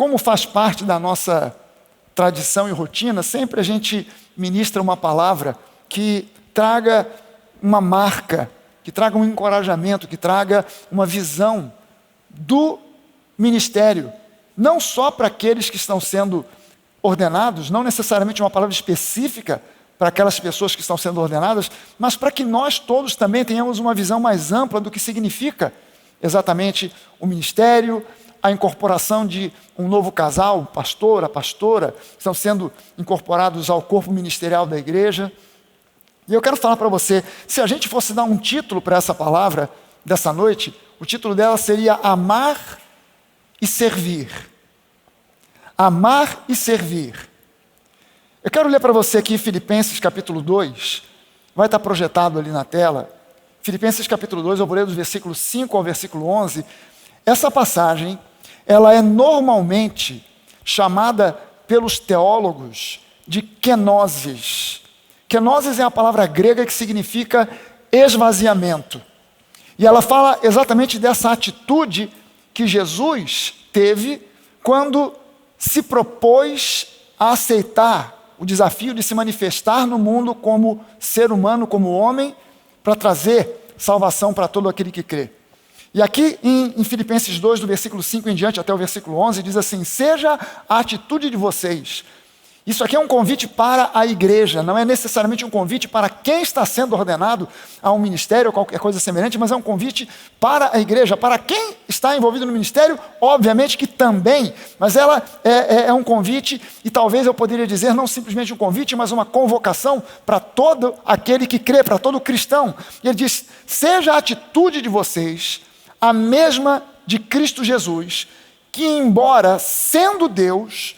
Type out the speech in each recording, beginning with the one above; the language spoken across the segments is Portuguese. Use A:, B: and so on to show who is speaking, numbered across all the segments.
A: como faz parte da nossa tradição e rotina, sempre a gente ministra uma palavra que traga uma marca, que traga um encorajamento, que traga uma visão do ministério, não só para aqueles que estão sendo ordenados, não necessariamente uma palavra específica para aquelas pessoas que estão sendo ordenadas, mas para que nós todos também tenhamos uma visão mais ampla do que significa exatamente o ministério, a incorporação de um novo casal, o pastor, a pastora, estão sendo incorporados ao corpo ministerial da igreja. E eu quero falar para você, se a gente fosse dar um título para essa palavra dessa noite, o título dela seria Amar e Servir. Amar e servir. Eu quero ler para você aqui Filipenses capítulo 2, vai estar projetado ali na tela. Filipenses capítulo 2, eu vou ler dos versículos 5 ao versículo 11. Essa passagem, ela é normalmente chamada pelos teólogos de kenosis. Kenosis é a palavra grega que significa esvaziamento. E ela fala exatamente dessa atitude que Jesus teve quando se propôs a aceitar o desafio de se manifestar no mundo como ser humano, como homem, para trazer salvação para todo aquele que crê. E aqui em Filipenses 2, do versículo 5 em diante até o versículo 11, diz assim: seja a atitude de vocês. Isso aqui é um convite para a igreja, não é necessariamente um convite para quem está sendo ordenado a um ministério ou qualquer coisa semelhante, mas é um convite para a igreja, para quem está envolvido no ministério, obviamente que também, mas ela é um convite, e talvez eu poderia dizer não simplesmente um convite, mas uma convocação para todo aquele que crê, para todo cristão. E ele diz: seja a atitude de vocês a mesma de Cristo Jesus, que embora sendo Deus,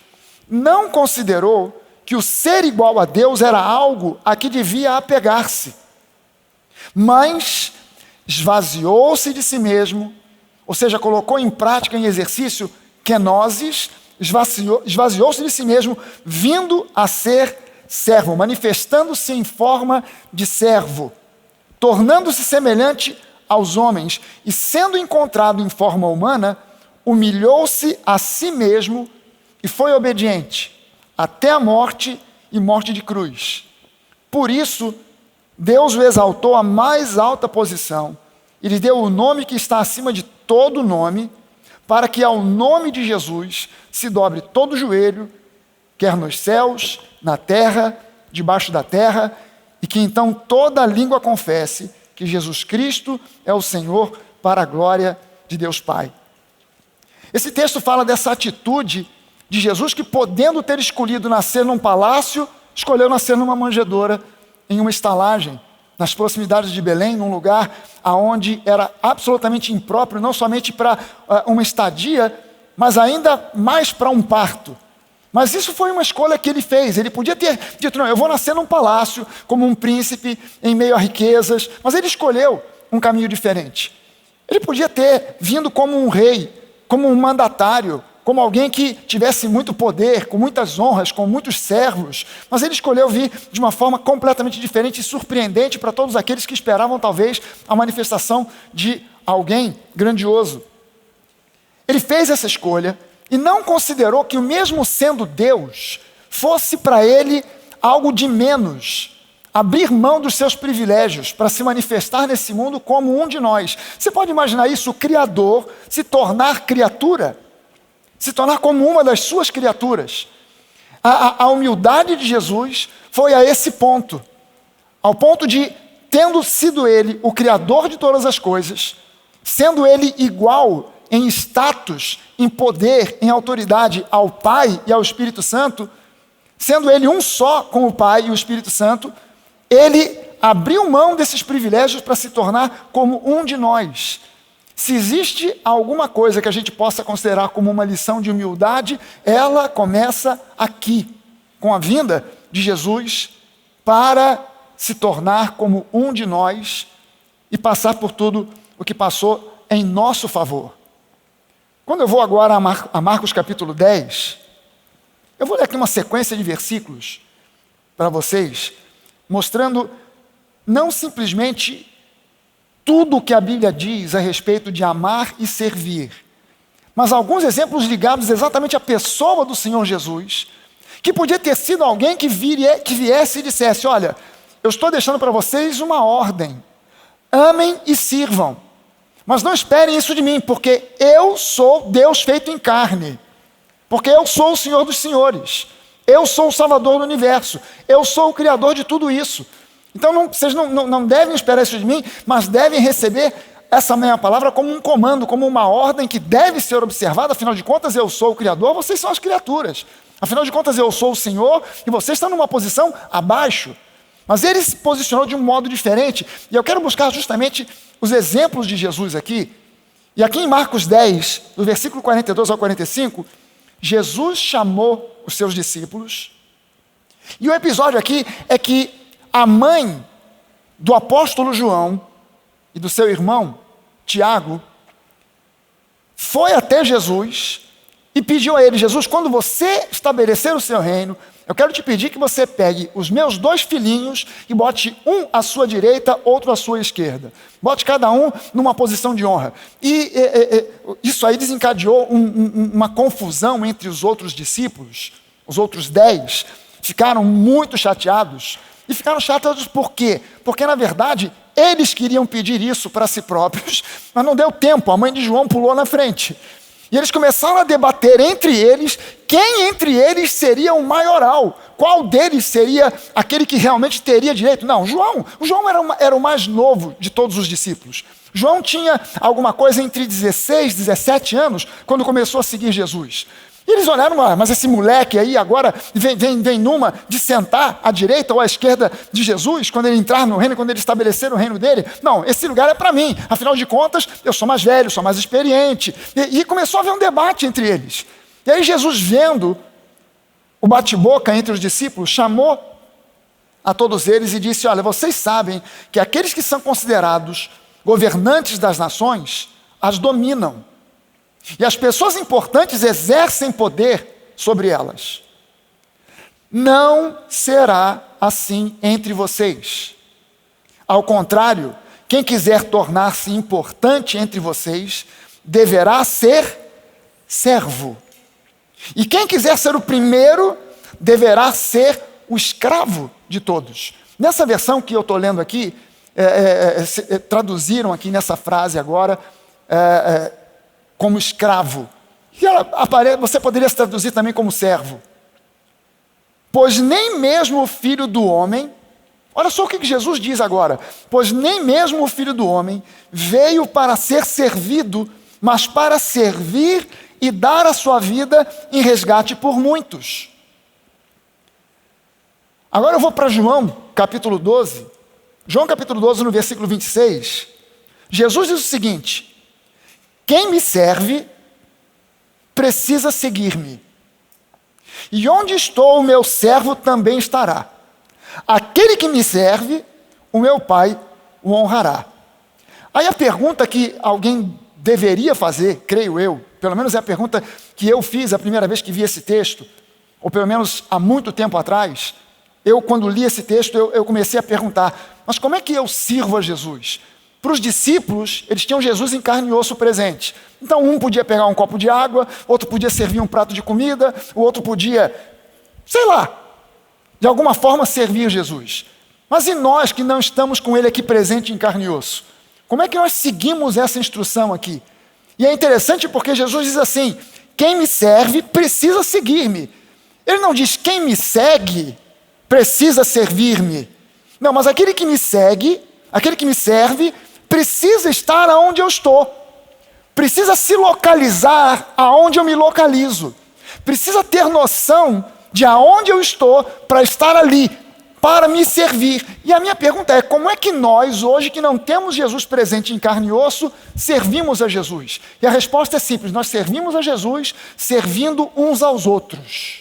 A: não considerou que o ser igual a Deus era algo a que devia apegar-se, mas esvaziou-se de si mesmo, ou seja, colocou em prática, em exercício, kenosis, esvaziou-se de si mesmo, vindo a ser servo, manifestando-se em forma de servo, tornando-se semelhante aos homens, e sendo encontrado em forma humana, humilhou-se a si mesmo e foi obediente até a morte e morte de cruz. Por isso, Deus o exaltou à mais alta posição e lhe deu o nome que está acima de todo nome, para que ao nome de Jesus se dobre todo joelho, quer nos céus, na terra, debaixo da terra, e que então toda língua confesse que Jesus Cristo é o Senhor, para a glória de Deus Pai. Esse texto fala dessa atitude de Jesus que, podendo ter escolhido nascer num palácio, escolheu nascer numa manjedoura, em uma estalagem, nas proximidades de Belém, num lugar onde era absolutamente impróprio, não somente para uma estadia, mas ainda mais para um parto. Mas isso foi uma escolha que ele fez. Ele podia ter dito: não, eu vou nascer num palácio, como um príncipe, em meio a riquezas, mas ele escolheu um caminho diferente. Ele podia ter vindo como um rei, como um mandatário, como alguém que tivesse muito poder, com muitas honras, com muitos servos, mas ele escolheu vir de uma forma completamente diferente e surpreendente para todos aqueles que esperavam talvez a manifestação de alguém grandioso. Ele fez essa escolha e não considerou que, mesmo sendo Deus, fosse para ele algo de menos abrir mão dos seus privilégios para se manifestar nesse mundo como um de nós. Você pode imaginar isso, o Criador se tornar criatura, se tornar como uma das suas criaturas. A humildade de Jesus foi a esse ponto, ao ponto de, tendo sido ele o Criador de todas as coisas, sendo ele igual em status, em poder, em autoridade ao Pai e ao Espírito Santo, sendo ele um só com o Pai e o Espírito Santo, ele abriu mão desses privilégios para se tornar como um de nós. Se existe alguma coisa que a gente possa considerar como uma lição de humildade, ela começa aqui, com a vinda de Jesus para se tornar como um de nós e passar por tudo o que passou em nosso favor. Quando eu vou agora a Marcos capítulo 10, eu vou ler aqui uma sequência de versículos para vocês, mostrando não simplesmente tudo o que a Bíblia diz a respeito de amar e servir, mas alguns exemplos ligados exatamente à pessoa do Senhor Jesus, que podia ter sido alguém que viesse e dissesse: olha, eu estou deixando para vocês uma ordem, amem e sirvam, mas não esperem isso de mim, porque eu sou Deus feito em carne, porque eu sou o Senhor dos senhores, eu sou o Salvador do universo, eu sou o Criador de tudo isso. Então vocês não devem esperar isso de mim, mas devem receber essa minha palavra como um comando, como uma ordem que deve ser observada. Afinal de contas, eu sou o Criador, vocês são as criaturas. Afinal de contas, eu sou o Senhor e vocês estão numa posição abaixo. Mas ele se posicionou de um modo diferente, e eu quero buscar justamente os exemplos de Jesus aqui. E aqui em Marcos 10, do versículo 42 ao 45, Jesus chamou os seus discípulos, e o episódio aqui é que a mãe do apóstolo João e do seu irmão Tiago foi até Jesus e pediu a ele: Jesus, quando você estabelecer o seu reino, eu quero te pedir que você pegue os meus 2 filhinhos e bote um à sua direita, outro à sua esquerda. Bote cada um numa posição de honra. E isso aí desencadeou uma confusão entre os outros discípulos. Os outros 10 ficaram muito chateados. E ficaram chateados por quê? Porque, na verdade, eles queriam pedir isso para si próprios, mas não deu tempo, a mãe de João pulou na frente. E eles começaram a debater entre eles, quem entre eles seria o maioral, qual deles seria aquele que realmente teria direito. Não, João era o mais novo de todos os discípulos. João tinha alguma coisa entre 16 e 17 anos, quando começou a seguir Jesus. E eles olharam: mas esse moleque aí agora vem numa de sentar à direita ou à esquerda de Jesus, quando ele entrar no reino, quando ele estabelecer o reino dele. Não, esse lugar é para mim, afinal de contas, eu sou mais velho, sou mais experiente. E começou a haver um debate entre eles. E aí Jesus, vendo o bate-boca entre os discípulos, chamou a todos eles e disse: olha, vocês sabem que aqueles que são considerados governantes das nações, as dominam. E as pessoas importantes exercem poder sobre elas. Não será assim entre vocês. Ao contrário, quem quiser tornar-se importante entre vocês, deverá ser servo. E quem quiser ser o primeiro, deverá ser o escravo de todos. Nessa versão que eu estou lendo aqui, traduziram aqui nessa frase agora, como escravo. E você poderia se traduzir também como servo. Pois nem mesmo o Filho do Homem, olha só o que Jesus diz agora, pois nem mesmo o Filho do Homem veio para ser servido, mas para servir e dar a sua vida em resgate por muitos. Agora eu vou para João, capítulo 12. João, capítulo 12, no versículo 26. Jesus diz o seguinte: quem me serve, precisa seguir-me. E onde estou, o meu servo também estará. Aquele que me serve, o meu Pai o honrará. Aí a pergunta que alguém deveria fazer, creio eu, pelo menos é a pergunta que eu fiz a primeira vez que vi esse texto, ou pelo menos há muito tempo atrás, quando li esse texto, eu comecei a perguntar: mas como é que eu sirvo a Jesus? Para os discípulos, eles tinham Jesus em carne e osso presente. Então um podia pegar um copo de água, outro podia servir um prato de comida, o outro podia, sei lá, de alguma forma servir Jesus. Mas e nós que não estamos com ele aqui presente em carne e osso? Como é que nós seguimos essa instrução aqui? E é interessante porque Jesus diz assim: quem me serve precisa seguir-me. Ele não diz quem me segue precisa servir-me. Não, mas aquele que me segue, aquele que me serve, precisa estar aonde eu estou, precisa se localizar aonde eu me localizo, precisa ter noção de aonde eu estou para estar ali, para me servir. E a minha pergunta é: como é que nós, hoje que não temos Jesus presente em carne e osso, servimos a Jesus? E a resposta é simples: nós servimos a Jesus servindo uns aos outros.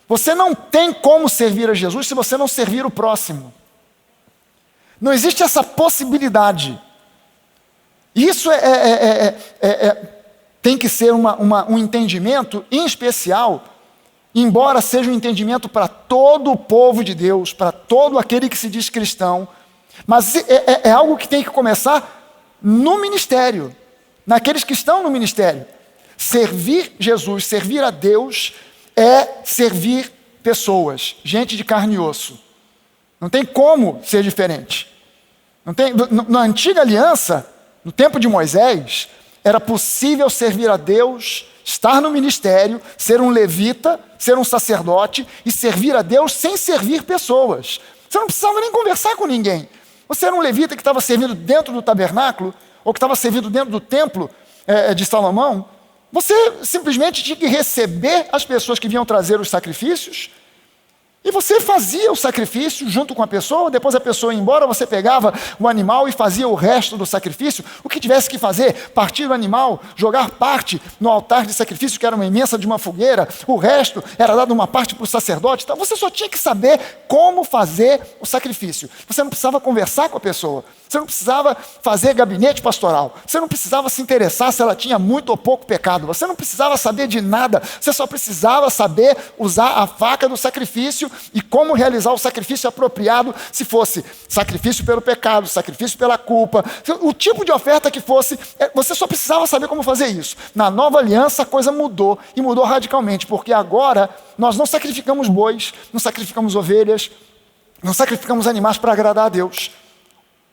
A: Você não tem como servir a Jesus se você não servir o próximo. Não existe essa possibilidade. Isso tem que ser um entendimento em especial, embora seja um entendimento para todo o povo de Deus, para todo aquele que se diz cristão, mas é algo que tem que começar no ministério, naqueles que estão no ministério. servir Jesus, servir a Deus, é servir pessoas, gente de carne e osso. Não tem como ser diferente. Na antiga aliança, no tempo de Moisés, era possível servir a Deus, estar no ministério, ser um levita, ser um sacerdote e servir a Deus sem servir pessoas. Você não precisava nem conversar com ninguém. Você era um levita que estava servindo dentro do tabernáculo, ou que estava servindo dentro do templo de Salomão. Você simplesmente tinha que receber as pessoas que vinham trazer os sacrifícios, e você fazia o sacrifício junto com a pessoa, depois a pessoa ia embora, você pegava o animal e fazia o resto do sacrifício. O que tivesse que fazer, partir o animal, jogar parte no altar de sacrifício, que era uma imensa de uma fogueira, o resto era dado uma parte para o sacerdote. Então você só tinha que saber como fazer o sacrifício. Você não precisava conversar com a pessoa, você não precisava fazer gabinete pastoral, você não precisava se interessar se ela tinha muito ou pouco pecado, você não precisava saber de nada, você só precisava saber usar a faca do sacrifício e como realizar o sacrifício apropriado, se fosse sacrifício pelo pecado, sacrifício pela culpa, o tipo de oferta que fosse, você só precisava saber como fazer isso. Na nova aliança a coisa mudou, e mudou radicalmente, porque agora nós não sacrificamos bois, não sacrificamos ovelhas, não sacrificamos animais para agradar a Deus,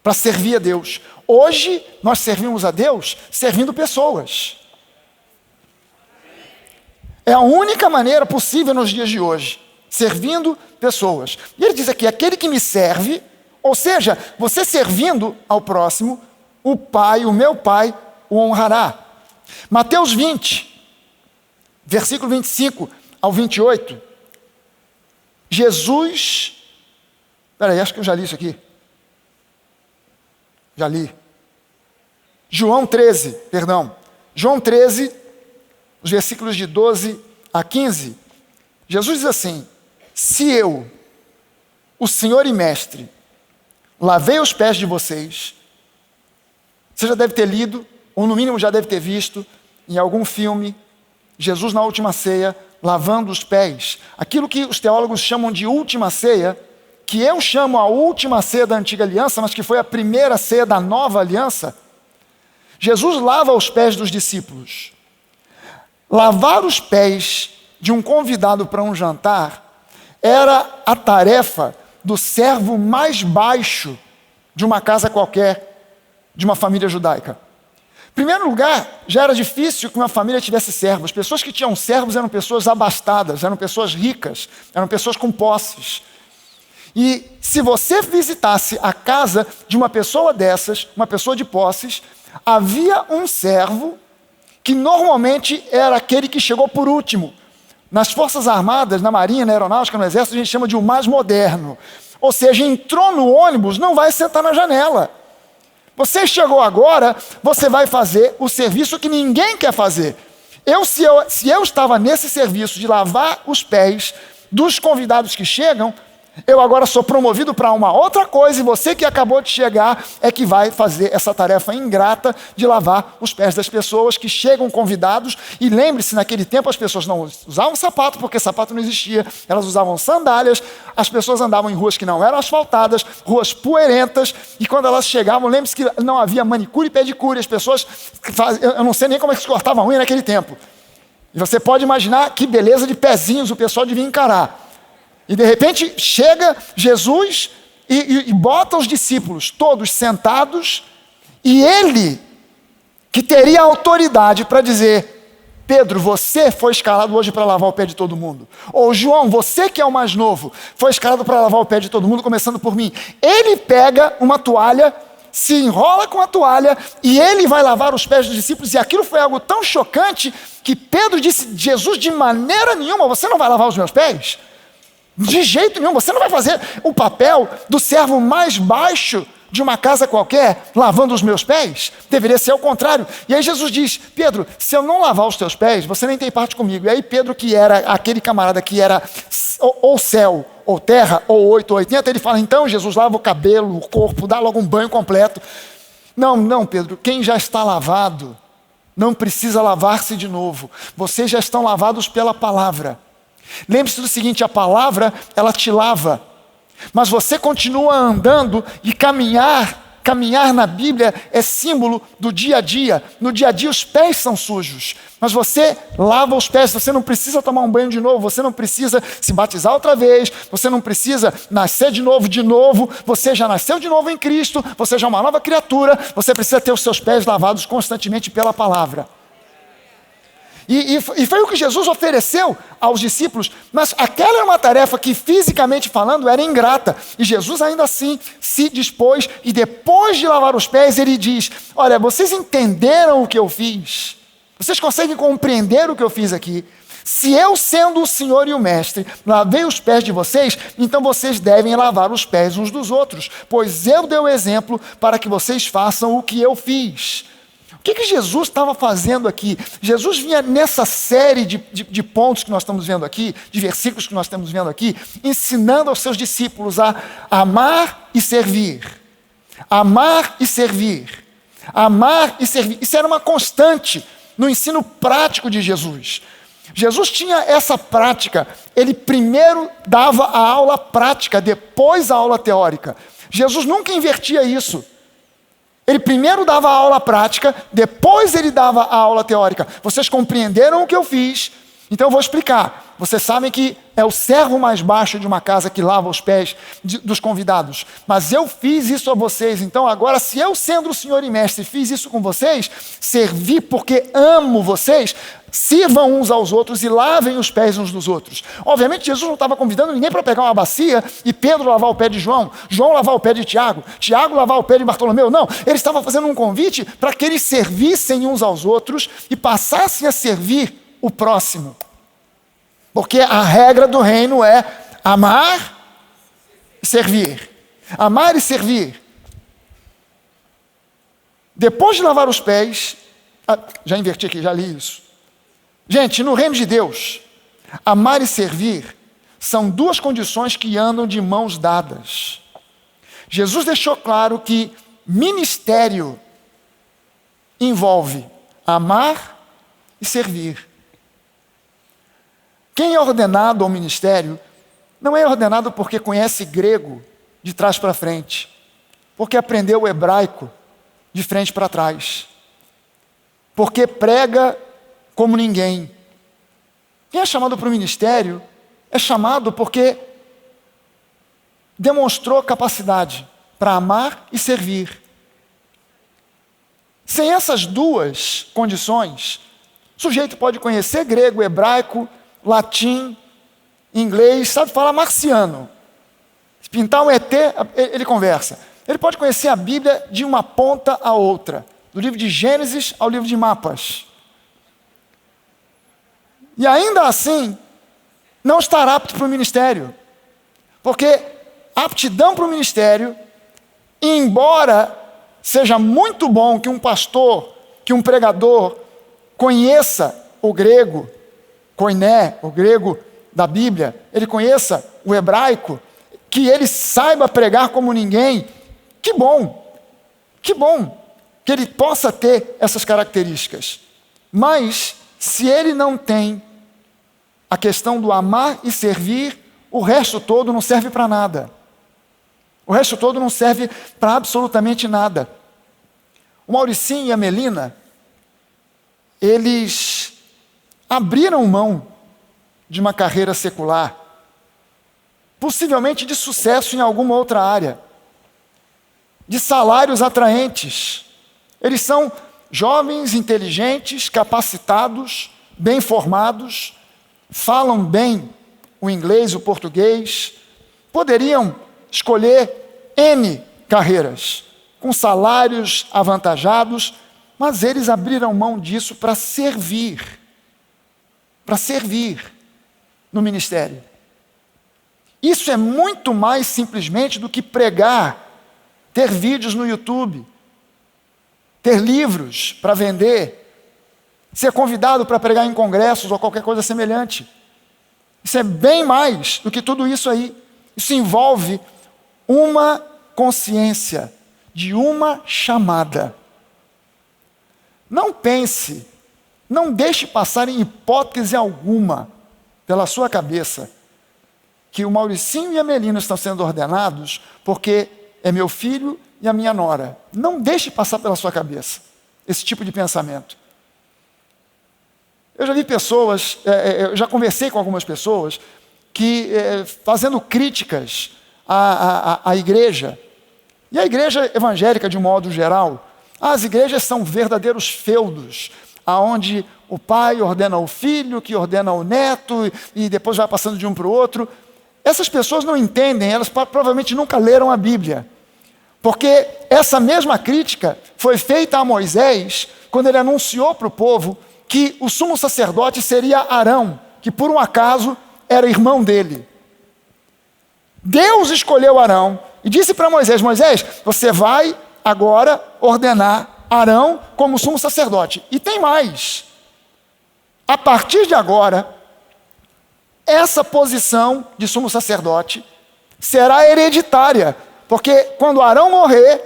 A: para servir a Deus. Hoje nós servimos a Deus servindo pessoas. É a única maneira possível nos dias de hoje. Servindo pessoas. E ele diz aqui, aquele que me serve, ou seja, você servindo ao próximo, o Pai, o meu Pai, o honrará. Mateus 20, versículo 25 ao 28. Jesus, acho que eu já li isso aqui. Já li. João 13, os versículos de 12 a 15. Jesus diz assim: se eu, o Senhor e Mestre, lavei os pés de vocês, você já deve ter lido, ou no mínimo já deve ter visto, em algum filme, Jesus na última ceia, lavando os pés. Aquilo que os teólogos chamam de última ceia, que eu chamo a última ceia da antiga aliança, mas que foi a primeira ceia da nova aliança. Jesus lava os pés dos discípulos. Lavar os pés de um convidado para um jantar era a tarefa do servo mais baixo de uma casa qualquer, de uma família judaica. Em primeiro lugar, já era difícil que uma família tivesse servos. Pessoas que tinham servos eram pessoas abastadas, eram pessoas ricas, eram pessoas com posses. E se você visitasse a casa de uma pessoa dessas, uma pessoa de posses, havia um servo que normalmente era aquele que chegou por último. Nas Forças Armadas, na Marinha, na Aeronáutica, no Exército, a gente chama de o mais moderno. Ou seja, entrou no ônibus, não vai sentar na janela. Você chegou agora, você vai fazer o serviço que ninguém quer fazer. Se eu estava nesse serviço de lavar os pés dos convidados que chegam, eu agora sou promovido para uma outra coisa, e você que acabou de chegar é que vai fazer essa tarefa ingrata de lavar os pés das pessoas que chegam convidados. E lembre-se, naquele tempo as pessoas não usavam sapato, porque sapato não existia, elas usavam sandálias, as pessoas andavam em ruas que não eram asfaltadas, ruas poeirentas, e quando elas chegavam, lembre-se que não havia manicure e pedicure, as pessoas, eu não sei nem como é que se cortava a unha naquele tempo. E você pode imaginar que beleza de pezinhos o pessoal devia encarar. E de repente chega Jesus e bota os discípulos todos sentados, e ele, que teria autoridade para dizer: Pedro, você foi escalado hoje para lavar o pé de todo mundo. Ou João, você que é o mais novo, foi escalado para lavar o pé de todo mundo, começando por mim. Ele pega uma toalha, se enrola com a toalha, e ele vai lavar os pés dos discípulos. E aquilo foi algo tão chocante que Pedro disse: Jesus, de maneira nenhuma, você não vai lavar os meus pés? De jeito nenhum, você não vai fazer o papel do servo mais baixo de uma casa qualquer, lavando os meus pés? Deveria ser ao contrário. E aí Jesus diz: Pedro, se eu não lavar os teus pés, você nem tem parte comigo. E aí Pedro, que era aquele camarada que era ou céu, ou terra, ou 8 ou 80, ele fala: então Jesus, lava o cabelo, o corpo, dá logo um banho completo. Não, Pedro, quem já está lavado não precisa lavar-se de novo. Vocês já estão lavados pela palavra. Lembre-se do seguinte: a palavra, ela te lava, mas você continua andando e caminhar caminhar na Bíblia é símbolo do dia a dia. No dia a dia os pés são sujos, mas você lava os pés, você não precisa tomar um banho de novo, você não precisa se batizar outra vez, você não precisa nascer de novo, você já nasceu de novo em Cristo, você já é uma nova criatura, você precisa ter os seus pés lavados constantemente pela palavra. E foi o que Jesus ofereceu aos discípulos, mas aquela era uma tarefa que, fisicamente falando, era ingrata. E Jesus ainda assim se dispôs, e depois de lavar os pés, ele diz: olha, vocês entenderam o que eu fiz? Vocês conseguem compreender o que eu fiz aqui? Se eu, sendo o Senhor e o Mestre, lavei os pés de vocês, então vocês devem lavar os pés uns dos outros, pois eu dei o exemplo para que vocês façam o que eu fiz. O que Jesus estava fazendo aqui? Jesus vinha nessa série de pontos que nós estamos vendo aqui, de versículos que nós estamos vendo aqui, ensinando aos seus discípulos a amar e servir. Amar e servir. Amar e servir. Isso era uma constante no ensino prático de Jesus. Jesus tinha essa prática. Ele primeiro dava a aula prática, depois a aula teórica. Jesus nunca invertia isso. Ele primeiro dava a aula prática, depois ele dava a aula teórica. Vocês compreenderam o que eu fiz? Então eu vou explicar. Vocês sabem que é o servo mais baixo de uma casa que lava os pés dos convidados. Mas eu fiz isso a vocês. Então agora, se eu, sendo o Senhor e Mestre, fiz isso com vocês, servi porque amo vocês, sirvam uns aos outros e lavem os pés uns dos outros. Obviamente Jesus não estava convidando ninguém para pegar uma bacia e Pedro lavar o pé de João, João lavar o pé de Tiago, Tiago lavar o pé de Bartolomeu. Não, ele estava fazendo um convite para que eles servissem uns aos outros e passassem a servir o próximo. Porque a regra do reino é amar e servir. Amar e servir. Depois de lavar os pés, já inverti aqui, já li isso. Gente, no reino de Deus, amar e servir são duas condições que andam de mãos dadas. Jesus deixou claro que ministério envolve amar e servir. Quem é ordenado ao ministério não é ordenado porque conhece grego de trás para frente, porque aprendeu o hebraico de frente para trás, porque prega como ninguém. Quem é chamado para o ministério é chamado porque demonstrou capacidade para amar e servir. Sem essas duas condições, o sujeito pode conhecer grego, hebraico, latim, inglês, sabe falar marciano. Se pintar um ET, ele conversa. Ele pode conhecer a Bíblia de uma ponta a outra, do livro de Gênesis ao livro de Mapas. E ainda assim, não estará apto para o ministério. Porque aptidão para o ministério, embora seja muito bom que um pastor, que um pregador conheça o grego, koiné, o grego da Bíblia, ele conheça o hebraico, que ele saiba pregar como ninguém, que bom que ele possa ter essas características. Mas, se ele não tem a questão do amar e servir, o resto todo não serve para nada. O resto todo não serve para absolutamente nada. O Mauricinho e a Melina, eles abriram mão de uma carreira secular, possivelmente de sucesso em alguma outra área, de salários atraentes. Eles são jovens, inteligentes, capacitados, bem formados, falam bem o inglês, o português, poderiam escolher N carreiras, com salários avantajados, mas eles abriram mão disso para servir no ministério. Isso é muito mais simplesmente do que pregar, ter vídeos no YouTube, ter livros para vender, ser convidado para pregar em congressos ou qualquer coisa semelhante. Isso é bem mais do que tudo isso aí. Isso envolve uma consciência de uma chamada. Não pense, não deixe passar em hipótese alguma pela sua cabeça que o Mauricinho e a Melina estão sendo ordenados porque é meu filho e a minha nora. Não deixe passar pela sua cabeça esse tipo de pensamento. Eu já vi pessoas, eu já conversei com algumas pessoas que fazendo críticas à igreja, e a igreja evangélica de um modo geral, as igrejas são verdadeiros feudos, aonde o pai ordena o filho, que ordena o neto, e depois vai passando de um para o outro. Essas pessoas não entendem, elas provavelmente nunca leram a Bíblia. Porque essa mesma crítica foi feita a Moisés, quando ele anunciou para o povo que o sumo sacerdote seria Arão, que por um acaso era irmão dele. Deus escolheu Arão e disse para Moisés, Moisés, você vai agora ordenar Arão como sumo sacerdote. E tem mais. A partir de agora, essa posição de sumo sacerdote será hereditária, porque quando Arão morrer,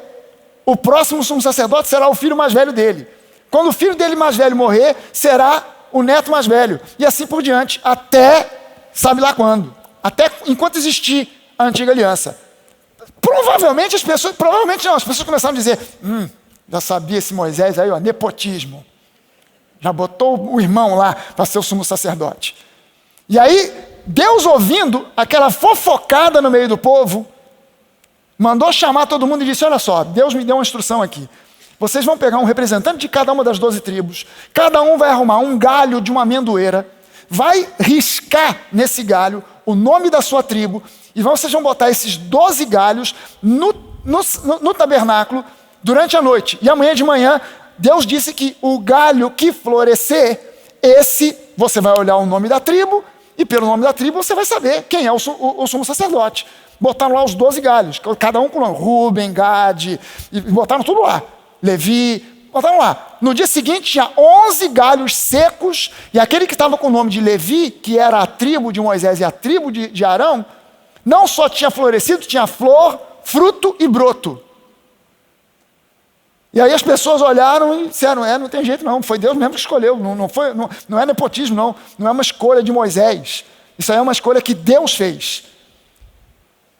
A: o próximo sumo sacerdote será o filho mais velho dele. Quando o filho dele mais velho morrer, será o neto mais velho. E assim por diante, até sabe lá quando. Até enquanto existir a antiga aliança. Provavelmente as pessoas começaram a dizer, já sabia esse Moisés aí, ó, nepotismo. Já botou o irmão lá para ser o sumo sacerdote. E aí, Deus ouvindo aquela fofocada no meio do povo, mandou chamar todo mundo e disse, olha só, Deus me deu uma instrução aqui. Vocês vão pegar um representante de cada uma das 12 tribos, cada um vai arrumar um galho de uma amendoeira, vai riscar nesse galho o nome da sua tribo, e vocês vão botar esses 12 galhos no tabernáculo durante a noite. E amanhã de manhã, Deus disse que o galho que florescer, esse você vai olhar o nome da tribo, e pelo nome da tribo você vai saber quem é o sumo sacerdote. Botaram lá os 12 galhos, cada um com o nome, Rubem, Gade, e botaram tudo lá. Levi, botaram lá. No dia seguinte tinha 11 galhos secos, e aquele que estava com o nome de Levi, que era a tribo de Moisés e a tribo de Arão, não só tinha florescido, tinha flor, fruto e broto. E aí as pessoas olharam e disseram, não tem jeito não, foi Deus mesmo que escolheu, não é nepotismo não é uma escolha de Moisés, isso aí é uma escolha que Deus fez.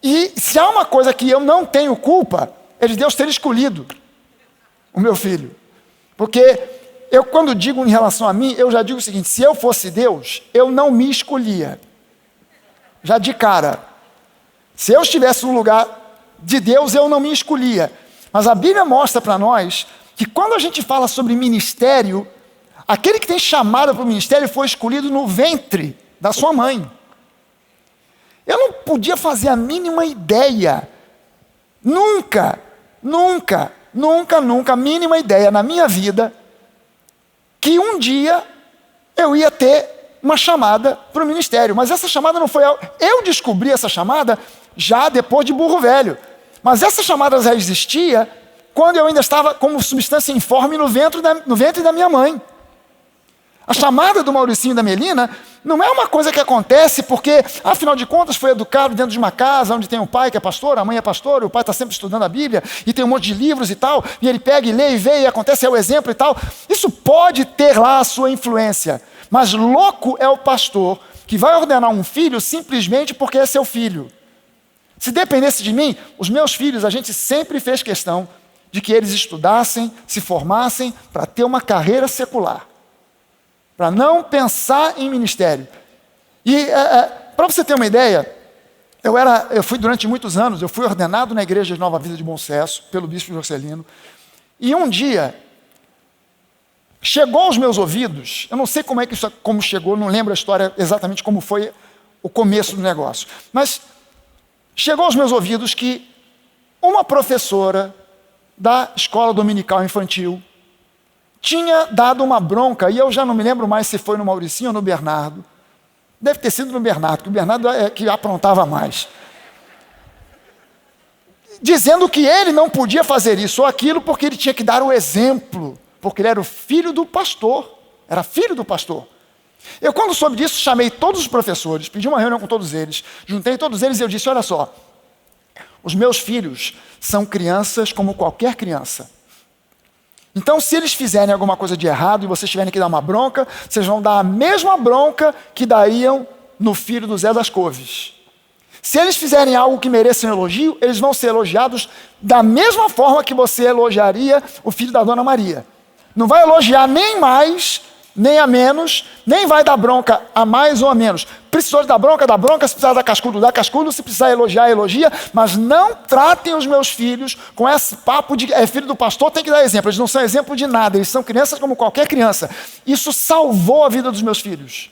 A: E se há uma coisa que eu não tenho culpa, é de Deus ter escolhido o meu filho. Porque eu, quando digo em relação a mim, eu já digo o seguinte, se eu fosse Deus, eu não me escolhia. Já de cara. Se eu estivesse no lugar de Deus, eu não me escolhia. Mas a Bíblia mostra para nós que quando a gente fala sobre ministério, aquele que tem chamada para o ministério foi escolhido no ventre da sua mãe. Eu não podia fazer a mínima ideia, nunca, a mínima ideia na minha vida, que um dia eu ia ter uma chamada para o ministério. Mas essa chamada não foi... Eu descobri essa chamada já depois de burro velho. Mas essa chamada já existia quando eu ainda estava como substância informe no ventre da minha mãe. A chamada do Mauricinho e da Melina não é uma coisa que acontece porque, afinal de contas, foi educado dentro de uma casa onde tem um pai que é pastor, a mãe é pastora, o pai está sempre estudando a Bíblia e tem um monte de livros e tal, e ele pega e lê e vê e acontece, é o exemplo e tal. Isso pode ter lá a sua influência, mas louco é o pastor que vai ordenar um filho simplesmente porque é seu filho. Se dependesse de mim, os meus filhos, a gente sempre fez questão de que eles estudassem, se formassem para ter uma carreira secular. Para não pensar em ministério. E para você ter uma ideia, eu fui durante muitos anos, eu fui ordenado na igreja de Nova Vida de Bom Sucesso, pelo bispo Jorcelino, e um dia, chegou aos meus ouvidos, eu não sei como chegou, não lembro a história exatamente como foi o começo do negócio, mas chegou aos meus ouvidos que uma professora da escola dominical infantil tinha dado uma bronca, e eu já não me lembro mais se foi no Mauricinho ou no Bernardo. Deve ter sido no Bernardo, porque o Bernardo é que aprontava mais. Dizendo que ele não podia fazer isso ou aquilo porque ele tinha que dar o exemplo, porque ele era o filho do pastor. Era filho do pastor. Eu, quando soube disso, chamei todos os professores, pedi uma reunião com todos eles, juntei todos eles e eu disse, olha só, os meus filhos são crianças como qualquer criança. Então, se eles fizerem alguma coisa de errado e vocês tiverem que dar uma bronca, vocês vão dar a mesma bronca que dariam no filho do Zé das Couves. Se eles fizerem algo que mereça um elogio, eles vão ser elogiados da mesma forma que você elogiaria o filho da Dona Maria. Não vai elogiar nem mais, nem a menos, nem vai dar bronca a mais ou a menos. Precisou de dar bronca, dá bronca. Se precisar dar cascudo, dá cascudo. Se precisar elogiar, elogia. Mas não tratem os meus filhos com esse papo de filho do pastor, tem que dar exemplo. Eles não são exemplo de nada, eles são crianças como qualquer criança. Isso salvou a vida dos meus filhos.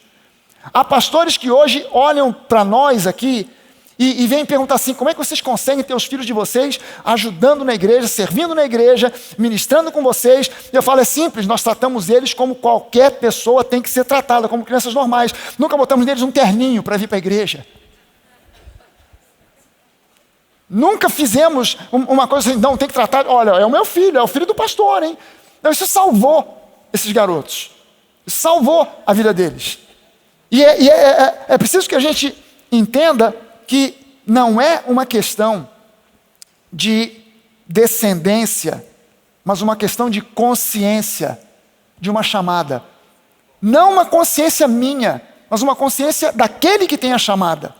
A: Há pastores que hoje olham para nós aqui e vêm perguntar assim: como é que vocês conseguem ter os filhos de vocês ajudando na igreja, servindo na igreja, ministrando com vocês? E eu falo, é simples, nós tratamos eles como qualquer pessoa tem que ser tratada, como crianças normais. Nunca botamos neles um terninho para vir para a igreja. Nunca fizemos uma coisa assim, não, tem que tratar, olha, é o meu filho, é o filho do pastor, hein? Então, isso salvou esses garotos. Isso salvou a vida deles. E é preciso que a gente entenda que não é uma questão de descendência, mas uma questão de consciência de uma chamada. Não uma consciência minha, mas uma consciência daquele que tem a chamada.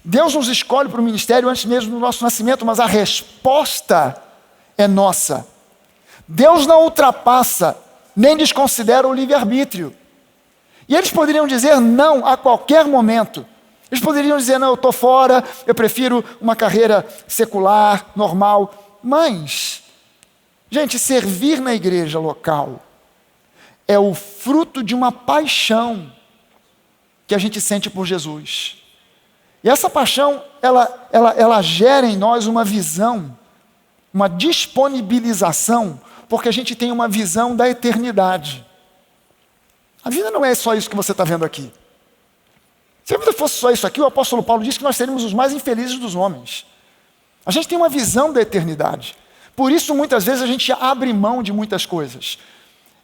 A: Deus nos escolhe para o ministério antes mesmo do nosso nascimento, mas a resposta é nossa. Deus não ultrapassa, nem desconsidera o livre-arbítrio. E eles poderiam dizer não a qualquer momento. Eles poderiam dizer, não, eu estou fora, eu prefiro uma carreira secular, normal. Mas, gente, servir na igreja local é o fruto de uma paixão que a gente sente por Jesus. E essa paixão, ela gera em nós uma visão, uma disponibilização, porque a gente tem uma visão da eternidade. A vida não é só isso que você está vendo aqui. Se a vida fosse só isso aqui, o apóstolo Paulo disse que nós seríamos os mais infelizes dos homens. A gente tem uma visão da eternidade. Por isso, muitas vezes, a gente abre mão de muitas coisas.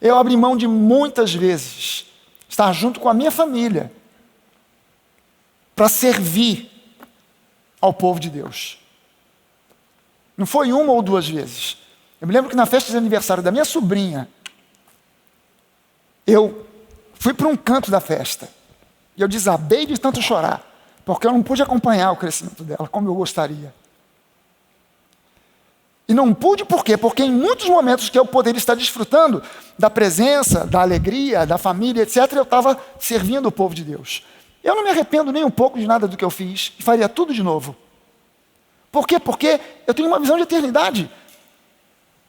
A: Eu abri mão de muitas vezes estar junto com a minha família para servir ao povo de Deus. Não foi uma ou duas vezes. Eu me lembro que na festa de aniversário da minha sobrinha, eu fui para um canto da festa. E eu desabei de tanto chorar, porque eu não pude acompanhar o crescimento dela como eu gostaria. E não pude por quê? Porque em muitos momentos que eu poderia estar desfrutando da presença, da alegria, da família, etc., eu estava servindo o povo de Deus. Eu não me arrependo nem um pouco de nada do que eu fiz, e faria tudo de novo. Por quê? Porque eu tenho uma visão de eternidade.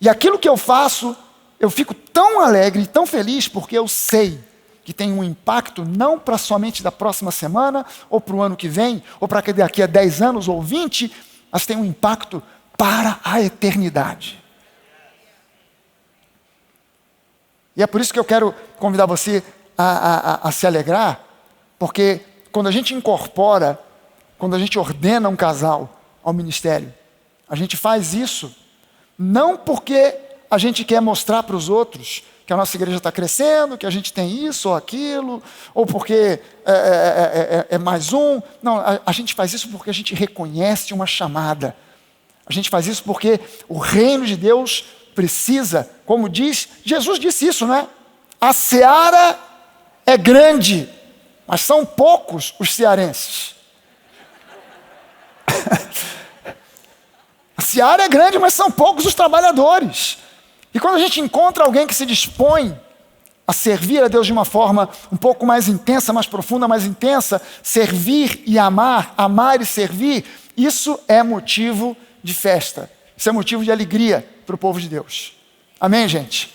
A: E aquilo que eu faço, eu fico tão alegre, tão feliz, porque eu sei que tem um impacto não para somente da próxima semana, ou para o ano que vem, ou para daqui a 10 anos ou 20, mas tem um impacto para a eternidade. E é por isso que eu quero convidar você a se alegrar, porque quando a gente incorpora, quando a gente ordena um casal ao ministério, a gente faz isso não porque a gente quer mostrar para os outros que a nossa igreja está crescendo, que a gente tem isso ou aquilo, ou porque é mais um. Não, a gente faz isso porque a gente reconhece uma chamada. A gente faz isso porque o reino de Deus precisa, como diz, Jesus disse isso, não é? A seara é grande, mas são poucos os cearenses. A seara é grande, mas são poucos os trabalhadores. E quando a gente encontra alguém que se dispõe a servir a Deus de uma forma um pouco mais intensa, mais profunda, mais intensa, servir e amar, amar e servir, isso é motivo de festa. Isso é motivo de alegria para o povo de Deus. Amém, gente?